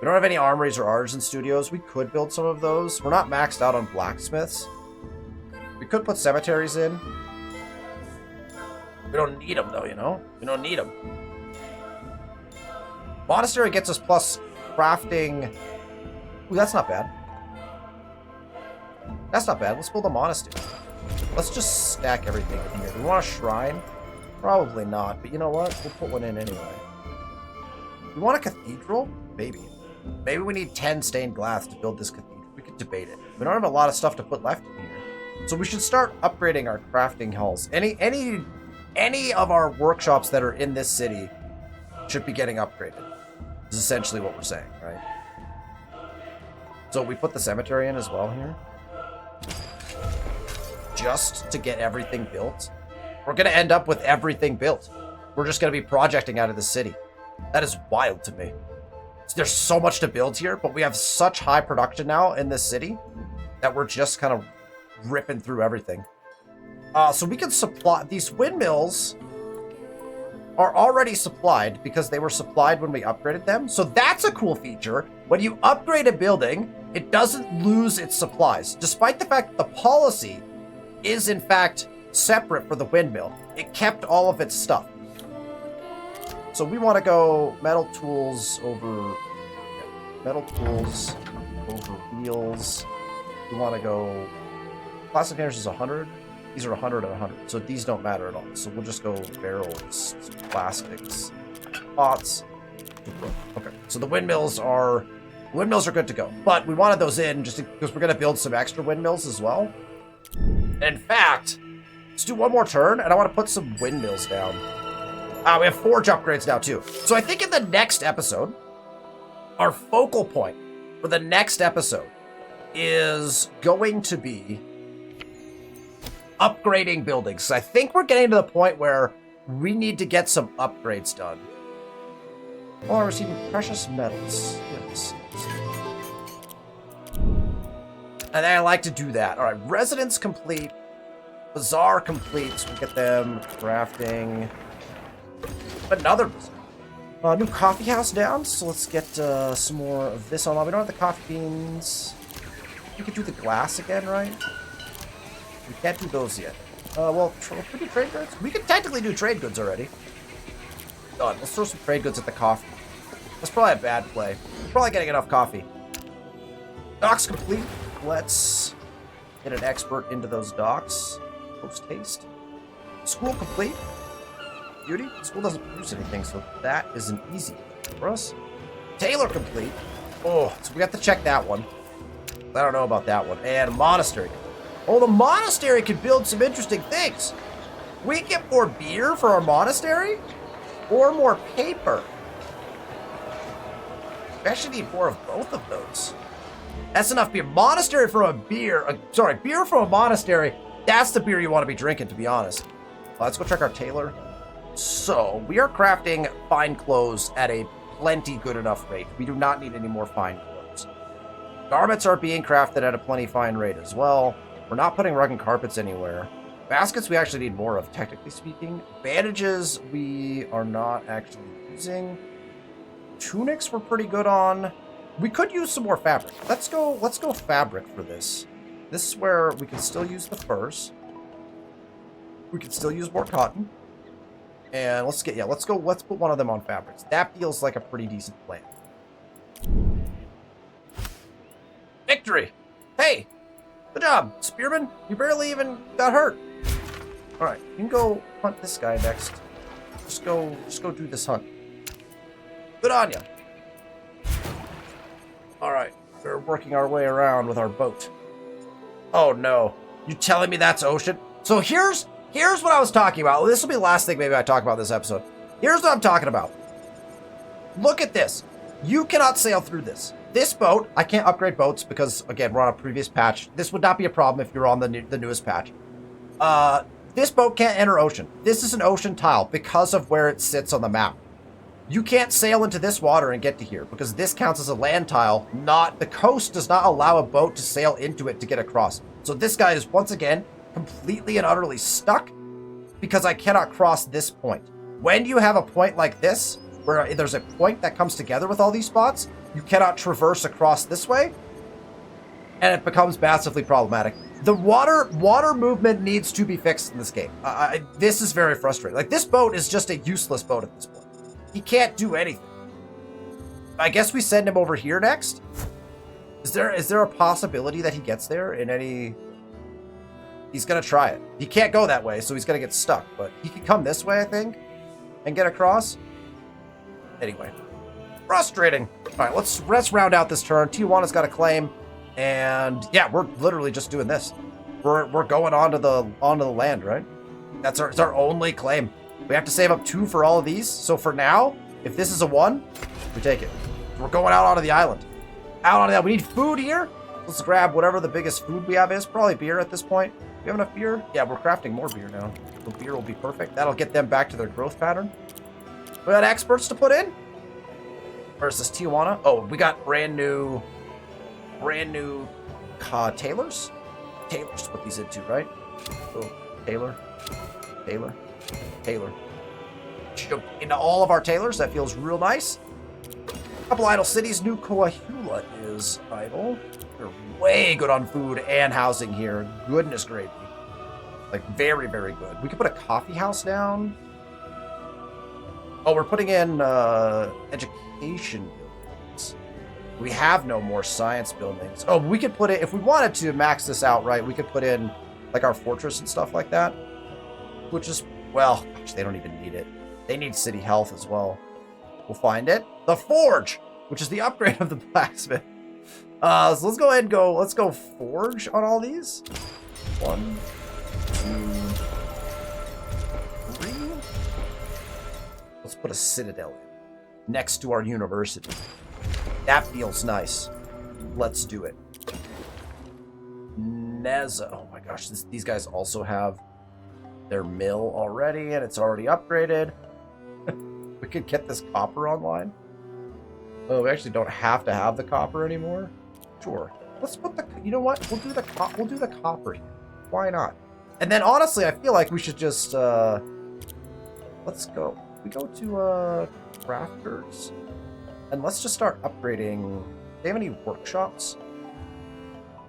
We don't have any armories or artisan studios. We could build some of those. We're not maxed out on blacksmiths. We could put cemeteries in. We don't need them, though, you know? We don't need them. Monastery gets us plus crafting. Ooh, that's not bad. That's not bad. Let's build a monastery. Let's just stack everything in here. Do we want a shrine? Probably not, but you know what? We'll put one in anyway. We want a cathedral? Maybe. Maybe we need 10 stained glass to build this cathedral. We could debate it. We don't have a lot of stuff to put left in here. So we should start upgrading our crafting halls. Any of our workshops that are in this city should be getting upgraded. Is essentially what we're saying, right? So we put the cemetery in as well here. Just to get everything built. We're going to end up with everything built. We're just going to be projecting out of the city. That is wild to me. There's so much to build here, but we have such high production now in this city that we're just kind of ripping through everything. So we can supply... These windmills are already supplied because they were supplied when we upgraded them. So that's a cool feature. When you upgrade a building, it doesn't lose its supplies. Despite the fact that the policy is, in fact, separate for the windmill. It kept all of its stuff. So we want to go metal tools over... Yeah, metal tools over wheels. We want to go... Plastic containers is 100. These are 100 and 100. So these don't matter at all. So we'll just go barrels, plastics, pots. Okay. So the windmills are good to go. But we wanted those in just because we're going to build some extra windmills as well. In fact, let's do one more turn, and I want to put some windmills down. We have forge upgrades now, too. So I think in the next episode, our focal point for the next episode is going to be upgrading buildings. So I think we're getting to the point where we need to get some upgrades done. Oh, I'm receiving precious metals. Yes. And I like to do that. All right, residence complete. Bazaar complete. So we get them crafting. Another bazaar. New coffee house down. So let's get some more of this online. We don't have the coffee beans. We could do the glass again, right? We can't do those yet. Well, can we do trade goods? We could technically do trade goods already. Done. Let's throw some trade goods at the coffee. That's probably a bad play. We're probably getting enough coffee. Docks complete. Let's get an expert into those docks. Post haste. School complete. Beauty. School doesn't produce anything, so that is an easy for us. Tailor complete. Oh, so we have to check that one. I don't know about that one. And monastery. Oh, the monastery could build some interesting things. We get more beer for our monastery, or more paper. We actually need more of both of those. That's enough beer. Monastery from a beer. Beer from a monastery. That's the beer you want to be drinking, to be honest. Let's go check our tailor. So, we are crafting fine clothes at a plenty good enough rate. We do not need any more fine clothes. Garments are being crafted at a plenty fine rate as well. We're not putting rug and carpets anywhere. Baskets we actually need more of, technically speaking. Bandages we are not actually using. Tunics we're pretty good on. We could use some more fabric. Let's go fabric for this. This is where we can still use the furs. We can still use more cotton. And let's put one of them on fabrics. That feels like a pretty decent plan. Victory! Hey! Good job, Spearman. You barely even got hurt. Alright, you can go hunt this guy next. Just go do this hunt. Good on ya. Alright, we're working our way around with our boat. Oh no. You telling me that's ocean? So here's what I was talking about. This will be the last thing maybe I talk about this episode. Here's what I'm talking about. Look at this. You cannot sail through this. This boat, I can't upgrade boats because, again, we're on a previous patch. This would not be a problem if you're on the newest patch. This boat can't enter ocean. This is an ocean tile because of where it sits on the map. You can't sail into this water and get to here because this counts as a land tile. The coast does not allow a boat to sail into it to get across. So this guy is, once again, completely and utterly stuck because I cannot cross this point. When you have a point like this, where there's a point that comes together with all these spots, you cannot traverse across this way, and it becomes massively problematic. The water movement needs to be fixed in this game. This is very frustrating. Like, this boat is just a useless boat at this point. He can't do anything. I guess we send him over here next? Is there a possibility that he gets there in any... He's gonna try it. He can't go that way, so he's gonna get stuck, but he can come this way, I think, and get across. Anyway. Frustrating. All right, let's round out this turn. Tijuana's got a claim, and yeah, we're literally just doing this. We're going onto the land, right? It's our only claim. We have to save up 2 for all of these. So for now, if this is a 1, we take it. We're going out onto the island. Out onto that. We need food here. Let's grab whatever the biggest food we have is. Probably beer at this point. Do we have enough beer? Yeah, we're crafting more beer now. The beer will be perfect. That'll get them back to their growth pattern. We got experts to put in. Where's this Tijuana? Oh, we got brand new tailors. Tailors to put these into, right? Oh, tailor. Into all of our tailors. That feels real nice. Couple idle cities. New Coahuila is idle. They're way good on food and housing here. Goodness gravy. Like, very, very good. We could put a coffee house down. Oh, we're putting in education buildings. We have no more science buildings. Oh, we could put it, if we wanted to max this out, right, we could put in, like, our fortress and stuff like that. Which is, well, gosh, they don't even need it. They need city health as well. We'll find it. The Forge, which is the upgrade of the blacksmith. So let's go ahead and let's go Forge on all these. 1, 2, 3. Let's put a citadel in next to our university. That feels nice. Let's do it. Neza. Oh my gosh, these guys also have their mill already, and it's already upgraded. We could get this copper online. Oh, we actually don't have to have the copper anymore. Sure. Let's put the. You know what? We'll do the copper here. Why not? And then honestly, I feel like we should just. Let's go. We go to crafters, and let's just start upgrading. Do they have any workshops?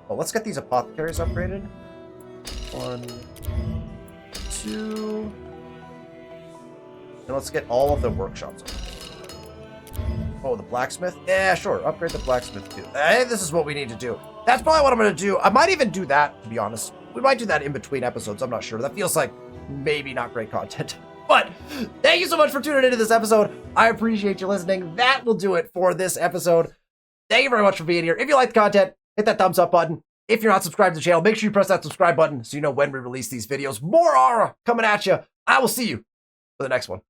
Well, let's get these apothecaries upgraded. 1, 2. And let's get all of the workshops up. Oh, the blacksmith? Yeah, sure. Upgrade the blacksmith too. Hey, this is what we need to do. That's probably what I'm going to do. I might even do that, to be honest. We might do that in between episodes. I'm not sure. That feels like maybe not great content. But thank you so much for tuning into this episode. I appreciate you listening. That will do it for this episode. Thank you very much for being here. If you like the content, hit that thumbs up button. If you're not subscribed to the channel, make sure you press that subscribe button so you know when we release these videos. More Ara coming at you. I will see you for the next one.